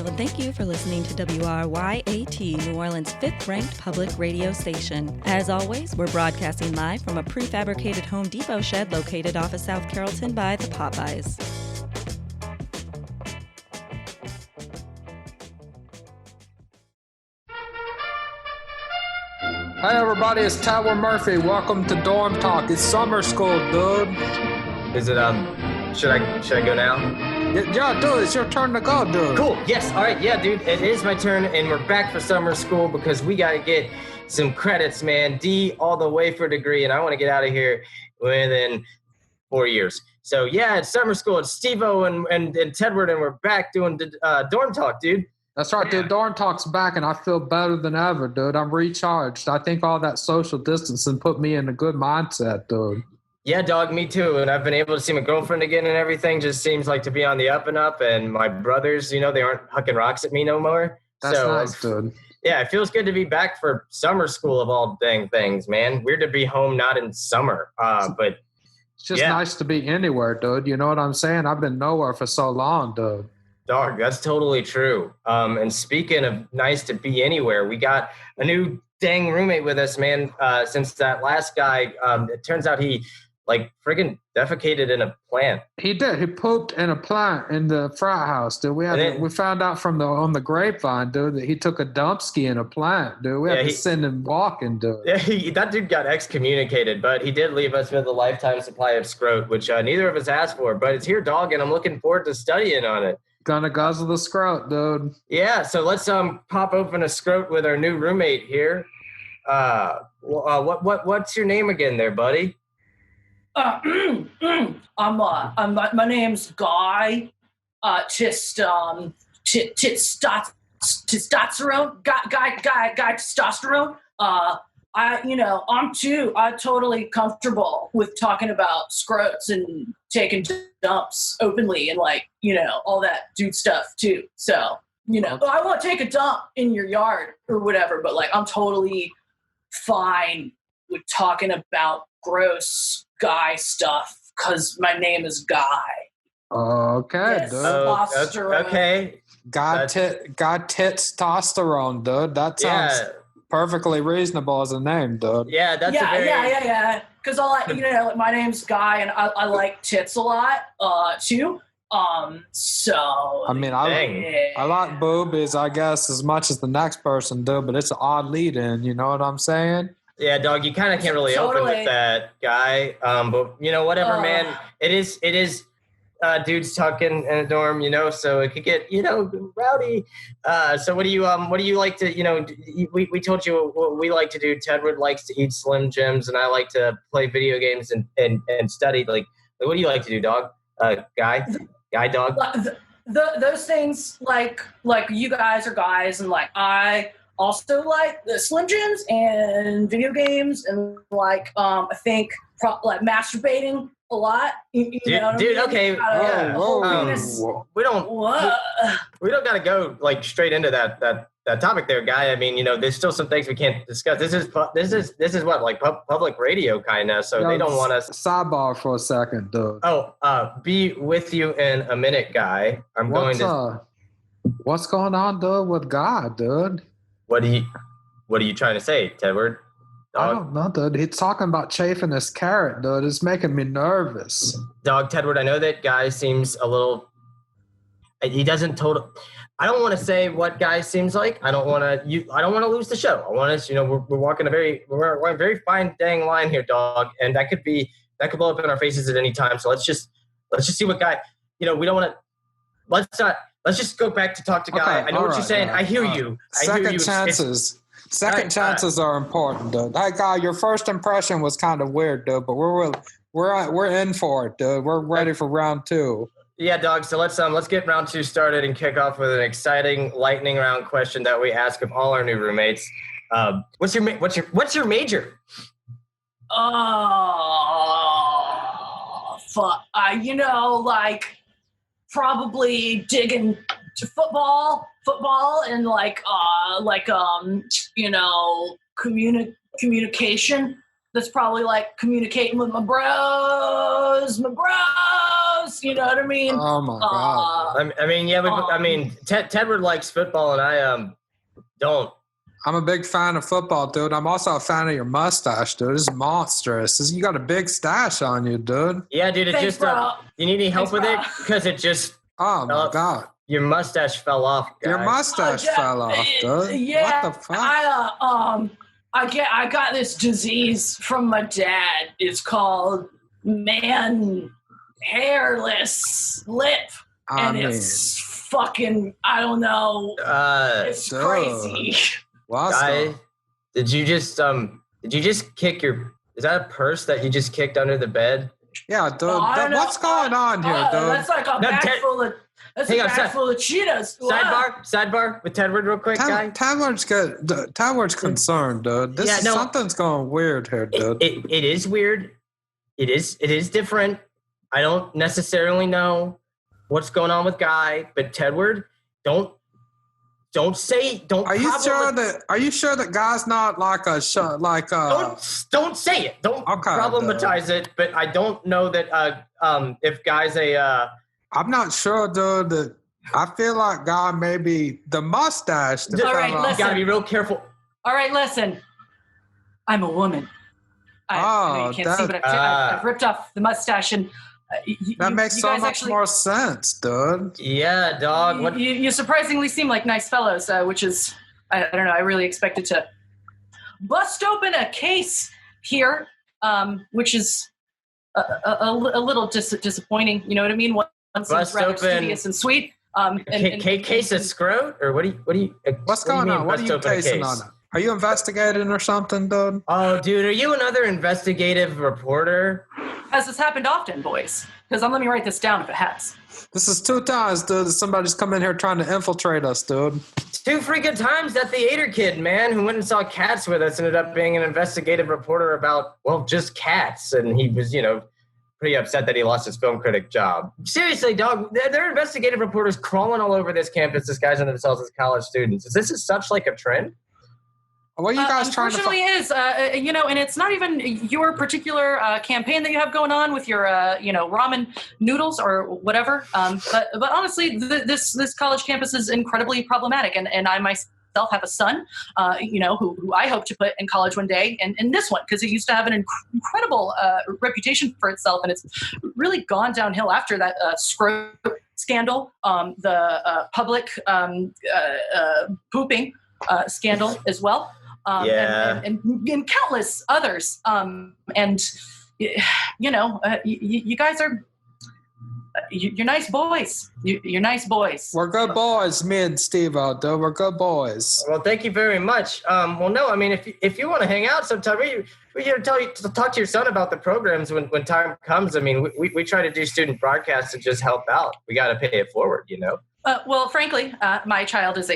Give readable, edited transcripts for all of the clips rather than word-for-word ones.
Hello, and thank you for listening to WRYAT, New Orleans' fifth-ranked public radio station. As always, we're broadcasting live from a prefabricated Home Depot shed located off of South Carrollton by the Popeyes. Hey everybody, it's Tower Murphy. Welcome to Dorm Talk. It's summer school, dude. Is it should I go now? Yeah, dude, it's your turn to go, dude. Cool. Yes. All right. Yeah, dude. It is my turn, and we're back for summer school because we got to get some credits, man. D all the way for a degree, and I want to get out of here within 4 years. So yeah, it's summer school. It's Steve-O and Tedward, and we're back doing Dorm Talk, dude. That's right, dude. Dorm Talk's back, and I feel better than ever, dude. I'm recharged. I think all that social distancing put me in a good mindset, dude. Yeah, dog, me too. And I've been able to see my girlfriend again and everything. Just seems like to be on the up and up. And my brothers, they aren't hucking rocks at me no more. That's nice, dude. Yeah, it feels good to be back for summer school of all dang things, man. Weird to be home, not in summer. But it's just nice to be anywhere, dude. You know what I'm saying? I've been nowhere for so long, dude. Dog, that's totally true. And speaking of nice to be anywhere, we got a new dang roommate with us, man. Since that last guy, it turns out he friggin' defecated in a plant. He did. He pooped in a plant in the frat house, dude. We found out on the grapevine, dude, that he took a dump ski in a plant, dude. We had to send him walking, dude. Yeah, that dude got excommunicated, but he did leave us with a lifetime supply of scrot, which neither of us asked for. But it's here, dog, and I'm looking forward to studying on it. Gonna guzzle the scrot, dude. Yeah, so let's pop open a scrot with our new roommate here. What's your name again, there, buddy? My name's Guy. Testosterone. Guy testosterone. I'm totally comfortable with talking about scrotes and taking dumps openly and all that dude stuff too. So, I won't take a dump in your yard or whatever, but I'm totally fine with talking about gross guy stuff because my name is Guy. Okay, yes, dude. Okay. God testosterone, dude. That sounds perfectly reasonable as a name, dude. Yeah, that's yeah. Because my name's Guy, and I like tits a lot, too. So I mean, I like boobies, I guess, as much as the next person do, but it's an odd lead-in. You know what I'm saying? Yeah, dog, you kind of can't really open with that, Guy. But whatever, man. It is. Dudes talking in a dorm, so it could get, rowdy. So what do you like to, we told you what we like to do. Tedward likes to eat Slim Jims, and I like to play video games and study. Like, what do you like to do, dog? Guy, dog? Those things, like you guys are guys, and I also like the Slim Jims and video games, and I think masturbating a lot. You know what dude, I mean? okay. We don't got to go straight into that topic there, Guy. I mean, there's still some things we can't discuss. This is what public radio kind of. So they don't want us. Sidebar for a second, dude. Be with you in a minute, Guy. What's going on, dude, with God, dude? What are you trying to say, Tedward? Dog? I don't know, dude. He's talking about chafing his carrot, dude. It's making me nervous. Dog, Tedward, I know that Guy seems a little... He doesn't I don't want to say what Guy seems like. I don't want to lose the show. I want us, we're walking a very fine dang line here, dog. And that could blow up in our faces at any time. So let's just see what Guy, we don't want to... Let's just go back to talk to Guy. I know what you're saying. I hear you. Second chances are important, dude. Hey, Guy, your first impression was kind of weird, dude, but we're in for it, dude. We're ready for round two. Yeah, dog. So let's get round two started and kick off with an exciting lightning round question that we ask of all our new roommates. What's your major? Oh, fuck. Probably digging to football and communication. That's probably communicating with my bros. knows? You know what I mean? Oh my God. I mean, yeah, Tedward likes football, and I don't. I'm a big fan of football, dude. I'm also a fan of your mustache, dude. This is monstrous. You got a big stash on you, dude. Yeah, dude. It's Thanks, just bro. you need any help Thanks, with bro. it? Because it just Oh my God. your mustache fell off. Guy. Your mustache fell off, dude. Yeah, What the fuck? I got this disease from my dad. It's called man hairless lip, and it's fucking, I don't know. It's dude. crazy. Guy, did you just kick your? Is that a purse that you just kicked under the bed? Yeah, dude. I don't know. What's going on here, dude? That's like a bag full of. That's a bag full of Cheetos. Sidebar with Tedward real quick, guy. Tedward's concerned, dude. Something's going weird here, dude. It is weird. It is different. I don't necessarily know what's going on with Guy, but Tedward, don't say. Are you sure that Guy's not like a Don't say it. Don't problematize it. But I don't know that if Guy's a. I'm not sure, dude. That I feel like Guy maybe the mustache. All right, listen. You gotta be real careful. All right, listen. I'm a woman. I know you can't see, but I've ripped off the mustache, and that makes so much more sense, dude. Yeah, dog. You surprisingly seem like nice fellows, which is, I don't know. I really expected to bust open a case here, which is a little disappointing. You know what I mean? One seems rather studious and sweet. Case of scrote, or what do you? What's going on? What are you casing on? Are you investigating or something, dude? Oh, dude, are you another investigative reporter? Has this happened often, boys? Because let me write this down if it has. This is 2 times, dude, that somebody's come in here trying to infiltrate us, dude. 2 freaking times that theater kid, man, who went and saw Cats with us ended up being an investigative reporter about, well, just cats. And he was, pretty upset that he lost his film critic job. Seriously, dog, there are investigative reporters crawling all over this campus disguising themselves as college students. Is this such like a trend? What are you guys trying to unfortunately is, and it's not even your particular campaign that you have going on with your, ramen noodles or whatever. But honestly, this college campus is incredibly problematic, and I myself have a son, who I hope to put in college one day, and this one, because it used to have an incredible reputation for itself, and it's really gone downhill after that scrote scandal, the public pooping scandal as well. And countless others. You guys are, you're nice boys. You're nice boys. We're good boys, me and Steve-O, dude. We're good boys. Well, thank you very much. If you want to hang out sometime, we can talk to your son about the programs when time comes. I mean, we try to do student broadcasts to just help out. We got to pay it forward, Well, frankly, my child is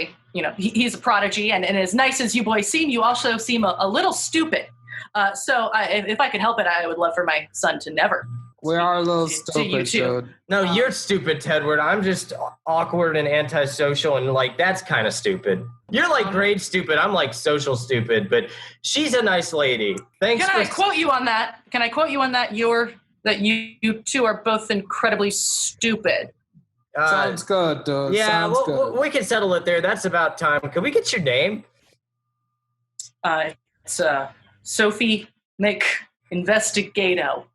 he's a prodigy, and as nice as you boys seem, you also seem a little stupid. So if I could help it, I would love for my son to never. We are a little stupid, dude. No, you're stupid, Tedward. I'm just awkward and antisocial, and that's kind of stupid. You're grade stupid. I'm social stupid, but she's a nice lady. Thanks. Can I quote you on that? You two are both incredibly stupid. Sounds good, dude. Yeah, we can settle it there. That's about time. Can we get your name? It's Sophie McInvestigato.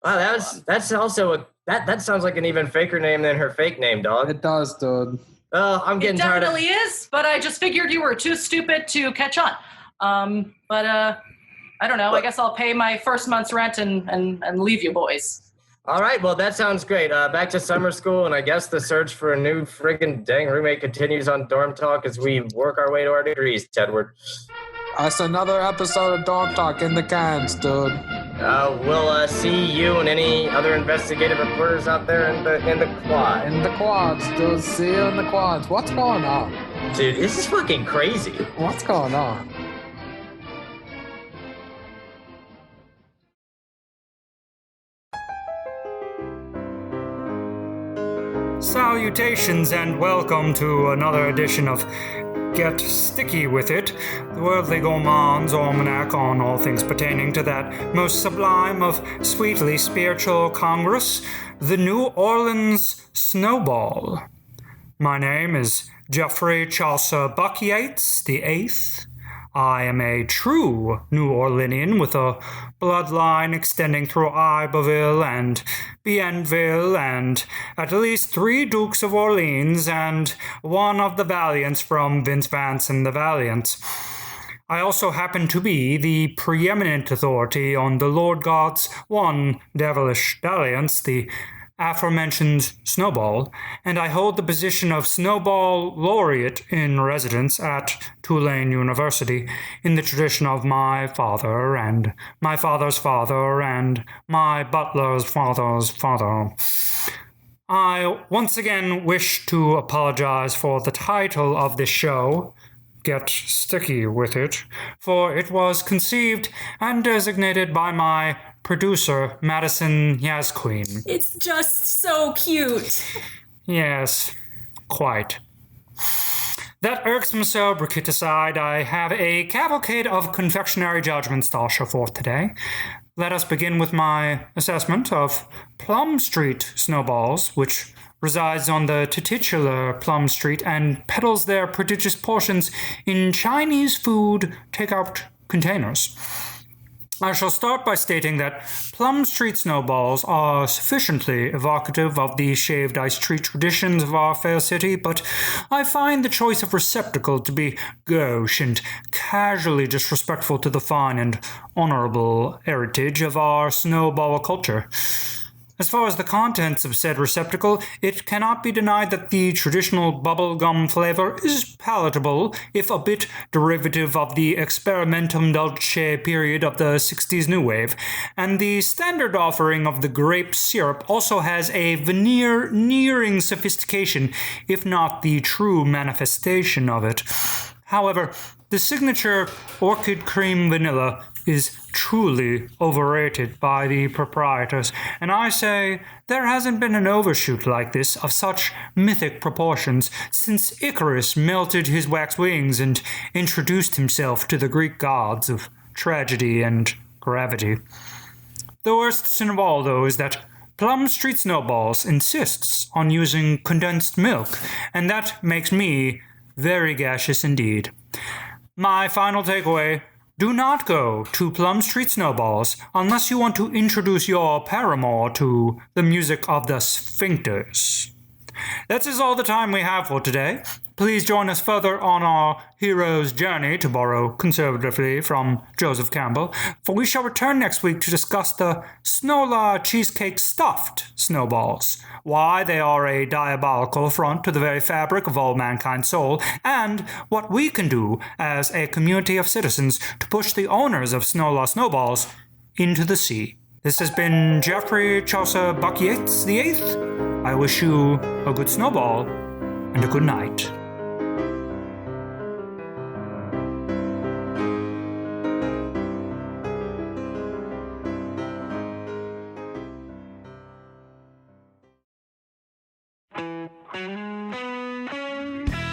Wow, that's also that sounds like an even faker name than her fake name, dog. It does, dude. I'm getting tired. It definitely is, but I just figured you were too stupid to catch on. But I don't know. I guess I'll pay my first month's rent and leave you boys. All right, well, that sounds great. Back to summer school, and I guess the search for a new friggin' dang roommate continues on Dorm Talk as we work our way to our degrees, Tedward. That's another episode of Dorm Talk in the cans, dude. We'll see you and any other investigative reporters out there in the quad. In the quads, dude. See you in the quads. What's going on? Dude, this is fucking crazy. What's going on? Salutations and welcome to another edition of Get Sticky With It, the Worldly Gourmand's almanac on all things pertaining to that most sublime of sweetly spiritual congress, the New Orleans Snowball. My name is Jeffrey Chaucer Buck Yates the Eighth. I am a true New Orleanian with a bloodline extending through Iberville and Bienville and at least 3 Dukes of Orleans and one of the Valiants from Vince Vance and the Valiants. I also happen to be the preeminent authority on the Lord God's one devilish dalliance, the aforementioned Snowball, and I hold the position of Snowball Laureate in residence at Tulane University in the tradition of my father and my father's father and my butler's father's father. I once again wish to apologize for the title of this show, Get Sticky With It, for it was conceived and designated by my producer, Madison Yazqueen. It's just so cute. Yes, quite. That irksome sobriquet aside, I have a cavalcade of confectionery judgments to show forth today. Let us begin with my assessment of Plum Street Snowballs, which resides on the titular Plum Street and peddles their prodigious portions in Chinese food takeout containers. I shall start by stating that Plum Street Snowballs are sufficiently evocative of the shaved ice tree traditions of our fair city, but I find the choice of receptacle to be gauche and casually disrespectful to the fine and honorable heritage of our snowball culture. As far as the contents of said receptacle, it cannot be denied that the traditional bubble-gum flavor is palatable, if a bit derivative of the experimentum dulce period of the 60s New Wave, and the standard offering of the grape syrup also has a veneer nearing sophistication, if not the true manifestation of it. However, the signature orchid cream vanilla is truly overrated by the proprietors, and I say there hasn't been an overshoot like this of such mythic proportions since Icarus melted his wax wings and introduced himself to the Greek gods of tragedy and gravity. The worst sin of all, though, is that Plum Street Snowballs insists on using condensed milk, and that makes me very gaseous indeed. My final takeaway: do not go to Plum Street Snowballs unless you want to introduce your paramour to the music of the Sphincters. That is all the time we have for today. Please join us further on our hero's journey, to borrow conservatively from Joseph Campbell, for we shall return next week to discuss the Snola Cheesecake Stuffed Snowballs, why they are a diabolical affront to the very fabric of all mankind's soul, and what we can do as a community of citizens to push the owners of Snola Snowballs into the sea. This has been Jeffrey Chaucer Buck Yates the Eighth. I wish you a good snowball and a good night.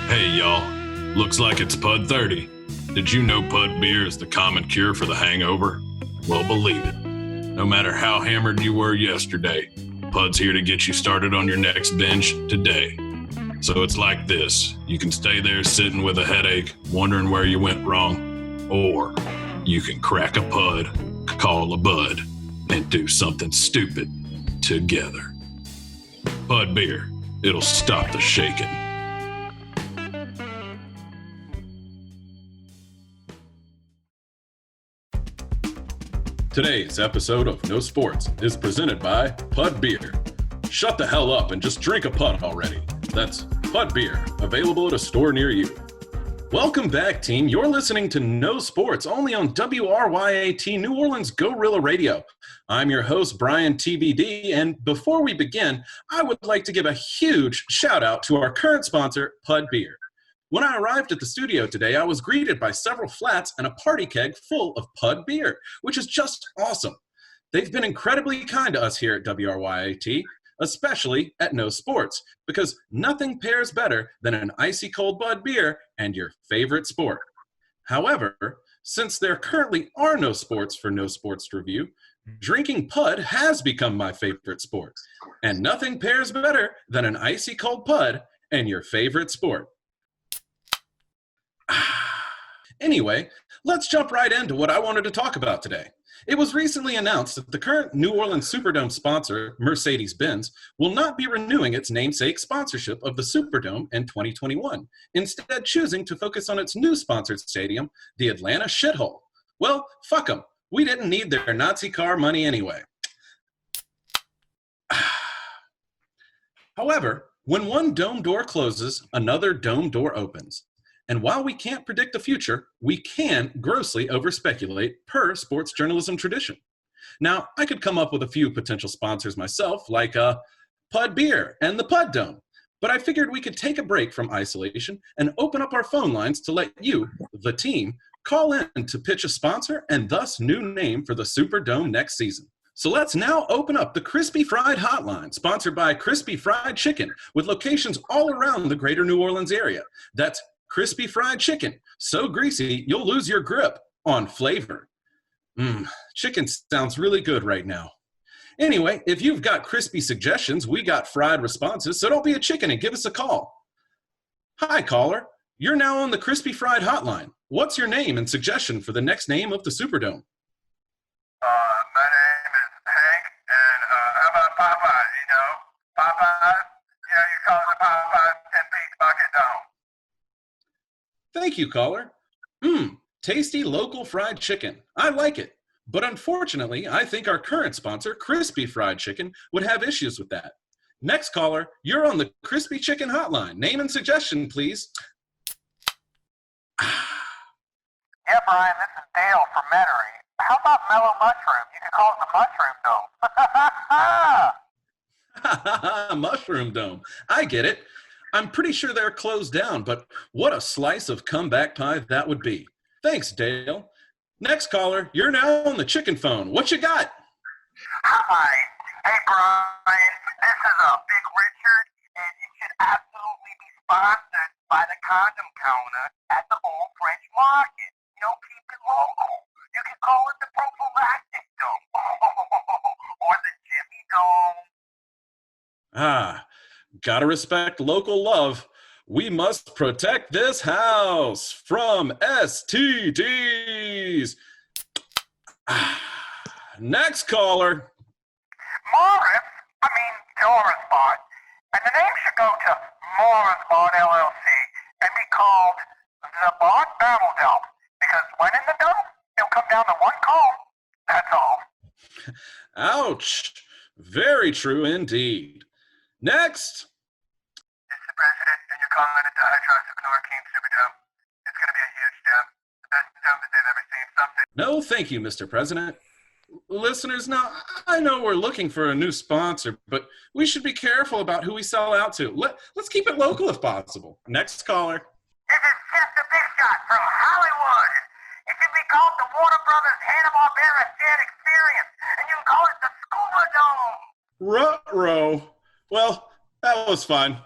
Hey y'all, looks like it's Pud 30. Did you know Pud beer is the common cure for the hangover? Well, believe it. No matter how hammered you were yesterday, Pud's here to get you started on your next binge today. So it's like this. You can stay there sitting with a headache, wondering where you went wrong, or you can crack a Pud, call a bud, and do something stupid together. Pud beer, it'll stop the shaking. Today's episode of No Sports is presented by Pud Beer. Shut the hell up and just drink a Pud already. That's Pud Beer, available at a store near you. Welcome back, team. You're listening to No Sports, only on WRYAT New Orleans Gorilla Radio. I'm your host, Brian TBD, and before we begin, I would like to give a huge shout out to our current sponsor, Pud Beer. When I arrived at the studio today, I was greeted by several flats and a party keg full of Pud beer, which is just awesome. They've been incredibly kind to us here at WRYAT, especially at No Sports, because nothing pairs better than an icy cold Bud beer and your favorite sport. However, since there currently are no sports for No Sports to review, drinking Pud has become my favorite sport, and nothing pairs better than an icy cold Pud and your favorite sport. Anyway, let's jump right into what I wanted to talk about today. It was recently announced that the current New Orleans Superdome sponsor, Mercedes-Benz, will not be renewing its namesake sponsorship of the Superdome in 2021, instead choosing to focus on its new sponsored stadium, the Atlanta Shithole. Well, fuck them. We didn't need their Nazi car money anyway. However, when one dome door closes, another dome door opens. And while we can't predict the future, we can grossly overspeculate per sports journalism tradition. Now, I could come up with a few potential sponsors myself, like Pud Beer and the Pud Dome, but I figured we could take a break from isolation and open up our phone lines to let you, the team, call in to pitch a sponsor and thus new name for the Superdome next season. So let's now open up the Crispy Fried Hotline, sponsored by Crispy Fried Chicken, with locations all around the greater New Orleans area. That's Crispy Fried Chicken, so greasy you'll lose your grip on flavor. Chicken sounds really good right now. Anyway, if you've got crispy suggestions, we got fried responses, so don't be a chicken and give us a call. Hi, caller. You're now on the Crispy Fried Hotline. What's your name and suggestion for the next name of the Superdome? My name is Hank, and how about Popeyes, you know? Popeyes? Yeah, you call it the Popeyes 10-piece bucket dome. Thank you, caller. Tasty local fried chicken. I like it. But unfortunately, I think our current sponsor, Crispy Fried Chicken, would have issues with that. Next caller, you're on the Crispy Chicken Hotline. Name and suggestion, please. Yeah, Brian, this is Dale from Metairie. How about Mellow Mushroom? You can call it the Mushroom Dome. Mushroom Dome. I get it. I'm pretty sure they're closed down, but what a slice of comeback pie that would be. Thanks, Dale. Next caller, you're now on the chicken phone. What you got? Hi. Hey, Brian. This is Big Richard, and it should absolutely be sponsored by the condom counter at the Old French Market. You know, keep it local. You can call it the Prophylactic Dome or the Jimmy Dome. Gotta respect local love. We must protect this house from STDs. Next caller. Doris Bart. And the name should go to Morris Bart LLC and be called the Bart Battle Dump. Because when in the dump, it'll come down to one call. That's all. Ouch. Very true indeed. Next. Mr. President, and you're calling it the hydroxychloroquine superdome. It's going to be a huge dump. The best dump that they've ever seen. Something. No, thank you, Mr. President. Listeners, now, I know we're looking for a new sponsor, but we should be careful about who we sell out to. Let's keep it local if possible. Next caller. This is just a big shot from Hollywood. It should be called the Warner Brothers Hanna-Barbera Shared Experience, and you can call it the Scuba Dome. Ruh-roh. Well, that was fun.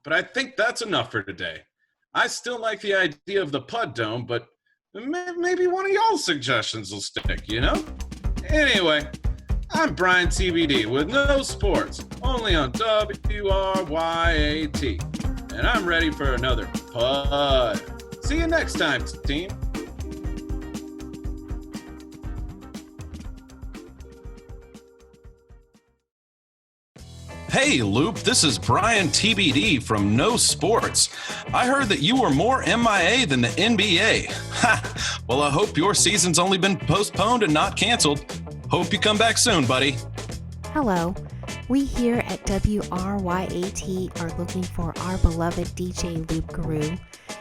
But I think that's enough for today. I still like the idea of the Pud Dome, but maybe one of y'all's suggestions will stick, you know? Anyway, I'm Brian TBD with No Sports, only on WRYAT. And I'm ready for another Pud. See you next time, team. Hey, Loupe, this is Brian TBD from No Sports. I heard that you were more MIA than the NBA. Ha! Well, I hope your season's only been postponed and not canceled. Hope you come back soon, buddy. Hello. We here at WRYAT are looking for our beloved DJ Loupe Guru.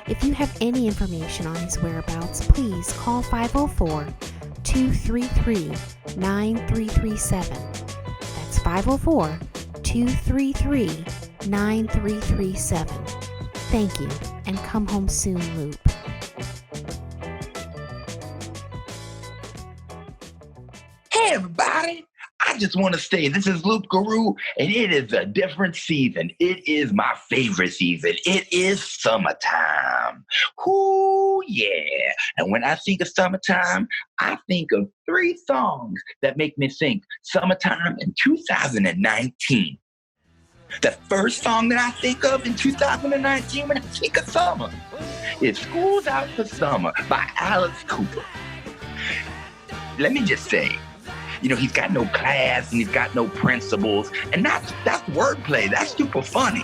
If you have any information on his whereabouts, please call 504-233-9337. That's 504-233-9337. Thank you, and come home soon, Loupe. Hey everybody, I just want to say this is Loupe Guru, and it is a different season. It is my favorite season. It is summertime. Ooh, yeah. And when I think of summertime, I think of 3 songs that make me think summertime in 2019. The first song that I think of in 2019 when I think of summer is School's Out for Summer by Alice Cooper. Let me just say, he's got no class and he's got no principles, and that's wordplay. That's super funny.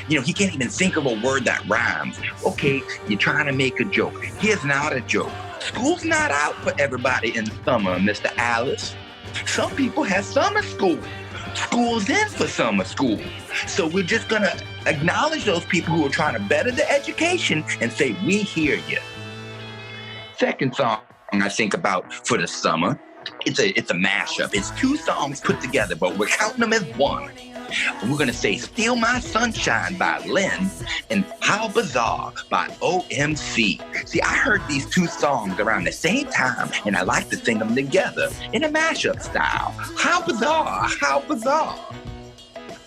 He can't even think of a word that rhymes. Okay, you're trying to make a joke. Here's not a joke. School's not out for everybody in the summer, Mr. Alice. Some people have summer school. School's in for summer school. So we're just gonna acknowledge those people who are trying to better the education and say, we hear you. Second song I think about for the summer, it's a mashup. It's 2 songs put together, but we're counting them as one. We're gonna say Steal My Sunshine by Lynn and How Bizarre by OMC. See, I heard these 2 songs around the same time, and I like to sing them together in a mashup style. How bizarre, how bizarre.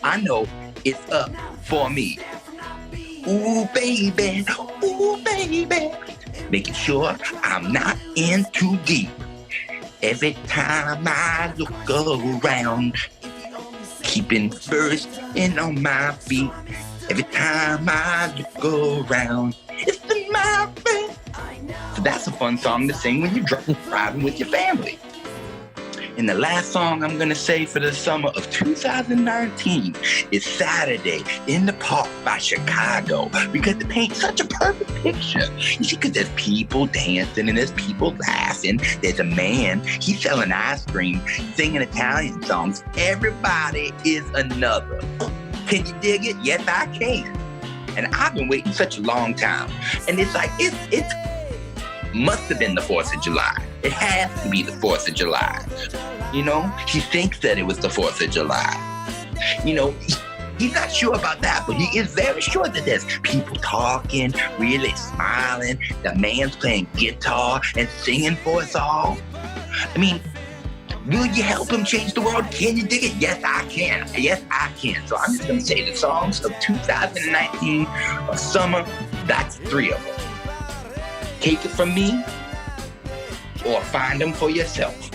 I know it's up for me. Ooh, baby, making sure I'm not in too deep. Every time I look around, keeping first and on my feet. Every time I look around, it's in my face. So that's a fun song to sing when you're driving with your family. And the last song I'm gonna say for the summer of 2019 is Saturday in the Park by Chicago, because it paints such a perfect picture. You see, because there's people dancing and there's people laughing. There's a man, he's selling ice cream, singing Italian songs. Everybody is another. Can you dig it? Yes, I can. And I've been waiting such a long time. And it's like, it's must have been the 4th of July. It has to be the 4th of July. He thinks that it was the 4th of July. He's not sure about that, but he is very sure that there's people talking, really smiling. The man's playing guitar and singing for us all. I mean, will you help him change the world? Can you dig it? Yes, I can. Yes, I can. So I'm just going to say the songs of 2019 of summer, that's 3 of them. Take it from me, or find them for yourself.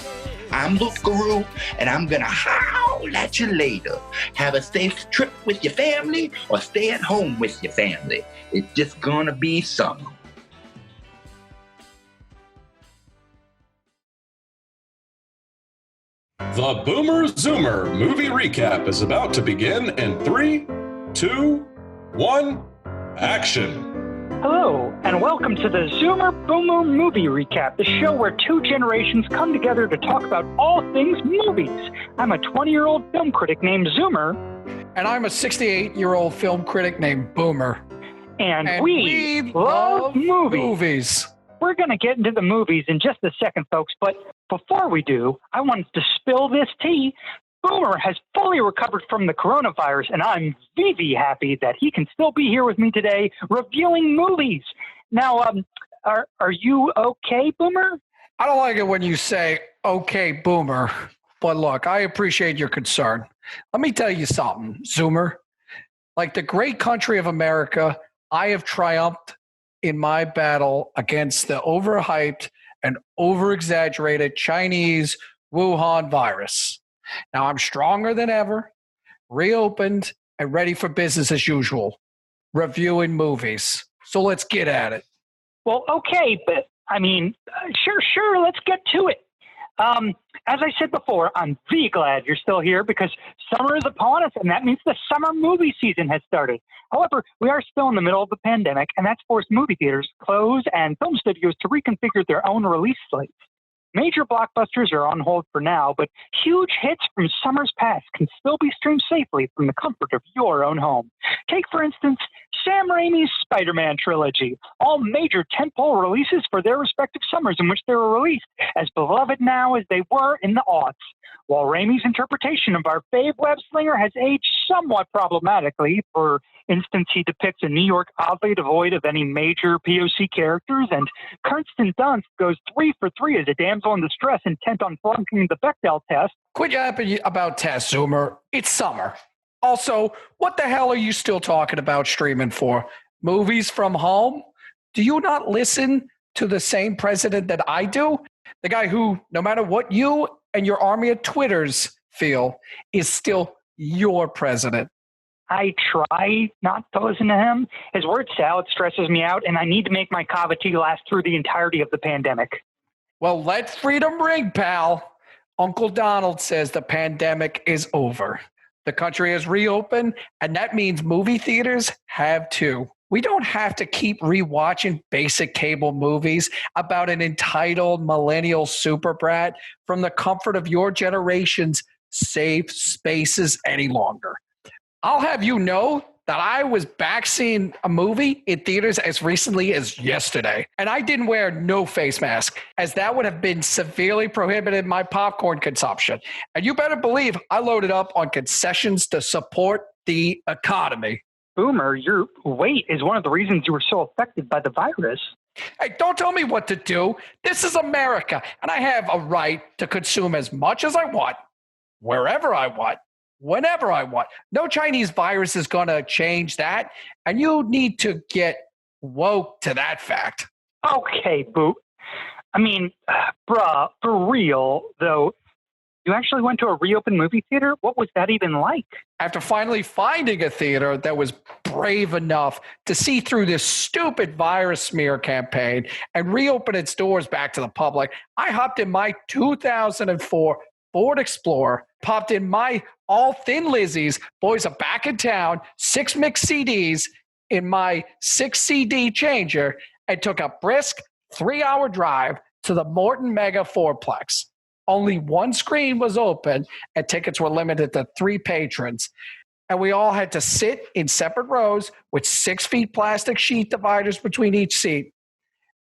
I'm Loupe Guru, and I'm gonna howl at you later. Have a safe trip with your family, or stay at home with your family. It's just gonna be summer. The Boomer Zoomer movie recap is about to begin in 3, 2, 1, action. Hello, and welcome to the Zoomer Boomer Movie Recap, the show where 2 generations come together to talk about all things movies. I'm a 20-year-old film critic named Zoomer. And I'm a 68-year-old film critic named Boomer. And we love movies. We're going to get into the movies in just a second, folks, but before we do, I wanted to spill this tea. Boomer has fully recovered from the coronavirus, and I'm very happy that he can still be here with me today reviewing movies. Now, are you okay, Boomer? I don't like it when you say, okay, Boomer. But look, I appreciate your concern. Let me tell you something, Zoomer. Like the great country of America, I have triumphed in my battle against the overhyped and over-exaggerated Chinese Wuhan virus. Now I'm stronger than ever, reopened, and ready for business as usual, reviewing movies. So let's get at it. Well, okay, but I mean, sure, let's get to it. As I said before, I'm very glad you're still here because summer is upon us, and that means the summer movie season has started. However, we are still in the middle of the pandemic, and that's forced movie theaters to close and film studios to reconfigure their own release slates. Major blockbusters are on hold for now, but huge hits from summers past can still be streamed safely from the comfort of your own home. Take, for instance, Sam Raimi's Spider-Man trilogy, all major tentpole releases for their respective summers in which they were released, as beloved now as they were in the aughts. While Raimi's interpretation of our fave web slinger has aged somewhat problematically, for instance, he depicts a New York oddly devoid of any major POC characters, and Kirsten Dunst goes 3 for 3 as a damsel damsel in distress intent on flunking the Bechdel test. Quit yapping about tests, Zoomer. It's summer. Also, what the hell are you still talking about streaming for? Movies from home? Do you not listen to the same president that I do? The guy who, no matter what you and your army of Twitters feel, is still your president. I try not to listen to him. His word salad stresses me out, and I need to make my kava tea last through the entirety of the pandemic. Well, let freedom ring, pal. Uncle Donald says the pandemic is over. The country has reopened, and that means movie theaters have too. We don't have to keep rewatching basic cable movies about an entitled millennial super brat from the comfort of your generation's safe spaces any longer. I'll have you know that I was back seeing a movie in theaters as recently as yesterday, and I didn't wear no face mask, as that would have been severely prohibited my popcorn consumption. And you better believe I loaded up on concessions to support the economy. Boomer, your weight is one of the reasons you were so affected by the virus. Hey, don't tell me what to do. This is America, and I have a right to consume as much as I want, wherever I want, whenever I want. No Chinese virus is going to change that, and you need to get woke to that fact. Okay, Boo. I mean, bruh, for real, though, you actually went to a reopened movie theater? What was that even like? After finally finding a theater that was brave enough to see through this stupid virus smear campaign and reopen its doors back to the public, I hopped in my 2004 Ford Explorer, popped in my all Thin Lizzies, Boys Are Back in Town, 6 mixed CDs in my 6 CD changer, and took a brisk 3-hour drive to the Morton Mega Fourplex. Only one screen was open, and tickets were limited to 3 patrons. And we all had to sit in separate rows with 6 feet plastic sheet dividers between each seat.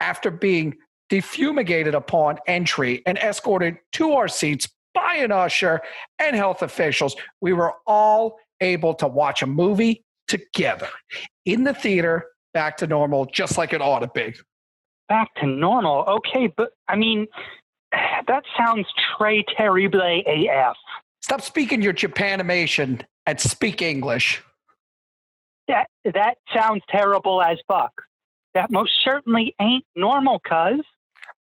After being defumigated upon entry and escorted to our seats by an usher and health officials, we were all able to watch a movie together in the theater, back to normal, just like it ought to be. Back to normal? Okay, but I mean, that sounds très terrible AF. Stop speaking your Japanimation and speak English. That sounds terrible as fuck. That most certainly ain't normal, cuz.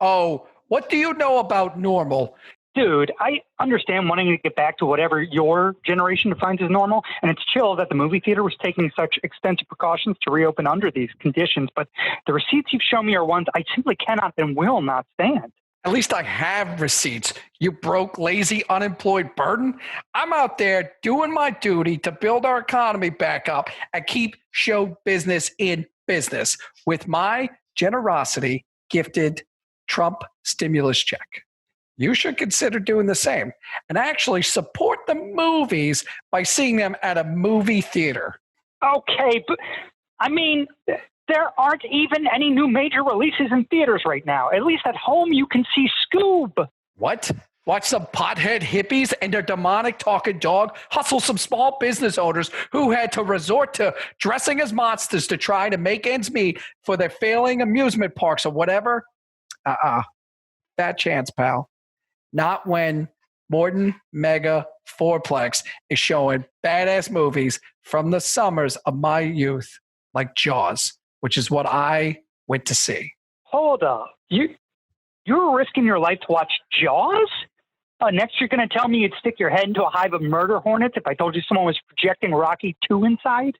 Oh, what do you know about normal? Dude, I understand wanting to get back to whatever your generation defines as normal, and it's chill that the movie theater was taking such extensive precautions to reopen under these conditions, but the receipts you've shown me are ones I simply cannot and will not stand. At least I have receipts, you broke, lazy, unemployed burden. I'm out there doing my duty to build our economy back up and keep show business in business with my generosity gifted Trump stimulus check. You should consider doing the same and actually support the movies by seeing them at a movie theater. Okay, but I mean, there aren't even any new major releases in theaters right now. At least at home, you can see Scoob. What? Watch some pothead hippies and their demonic talking dog hustle some small business owners who had to resort to dressing as monsters to try to make ends meet for their failing amusement parks or whatever? Bad chance, pal. Not when Morton Mega Fourplex is showing badass movies from the summers of my youth, like Jaws, which is what I went to see. Hold up. You were risking your life to watch Jaws? Next, you're going to tell me you'd stick your head into a hive of murder hornets if I told you someone was projecting Rocky 2 inside?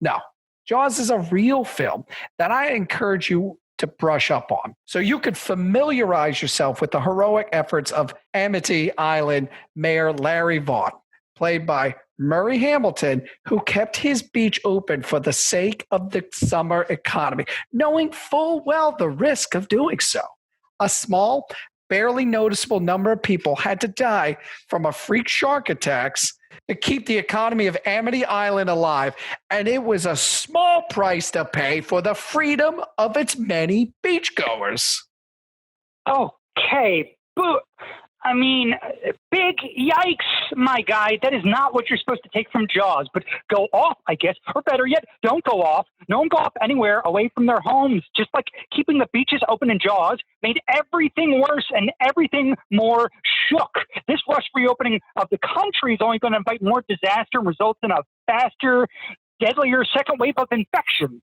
No. Jaws is a real film that I encourage you to brush up on, so you could familiarize yourself with the heroic efforts of Amity Island Mayor Larry Vaughn, played by Murray Hamilton, who kept his beach open for the sake of the summer economy, knowing full well the risk of doing so. A small, barely noticeable number of people had to die from a freak shark attacks to keep the economy of Amity Island alive, and it was a small price to pay for the freedom of its many beachgoers. Okay, but I mean, big yikes, my guy. That is not what you're supposed to take from Jaws. But go off, I guess. Or better yet, don't go off. No one go off anywhere away from their homes. Just like keeping the beaches open in Jaws made everything worse and everything more shook. This rushed reopening of the country is only going to invite more disaster and result in a faster, deadlier second wave of infections.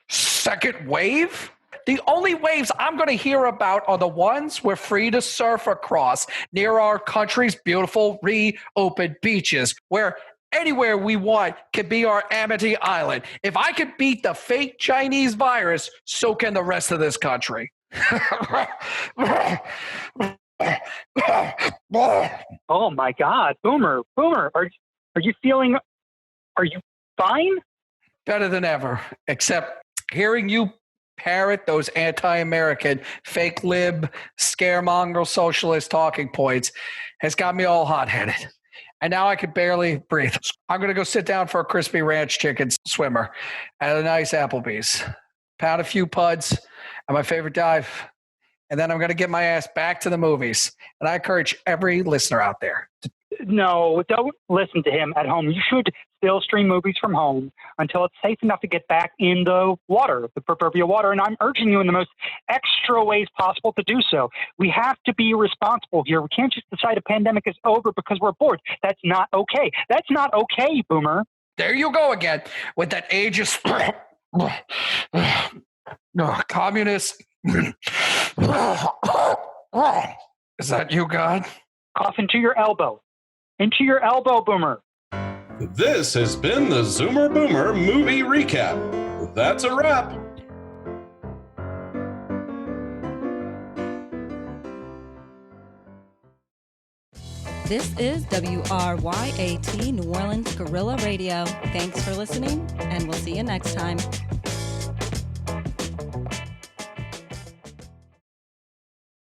Second wave? The only waves I'm going to hear about are the ones we're free to surf across near our country's beautiful reopened beaches, where anywhere we want can be our Amity Island. If I can beat the fake Chinese virus, so can the rest of this country. Oh my God, Boomer, are you fine? Better than ever, except hearing you parrot those anti-American, fake lib, scaremonger socialist talking points has got me all hot-headed. And now I can barely breathe. I'm going to go sit down for a crispy ranch chicken swimmer at a nice Applebee's. Pound a few puds at my favorite dive. And then I'm going to get my ass back to the movies. And I encourage every listener out there. No, don't listen to him at home. You should still stream movies from home until it's safe enough to get back in the water, the proverbial water. And I'm urging you in the most extra ways possible to do so. We have to be responsible here. We can't just decide a pandemic is over because we're bored. That's not okay. That's not okay, Boomer. There you go again with that ageist communist. Is that you, God? Cough into your elbow. Into your elbow, Boomer. This has been the Zoomer Boomer Movie Recap. That's a wrap. This is WRYAT New Orleans Guerrilla Radio. Thanks for listening, and we'll see you next time.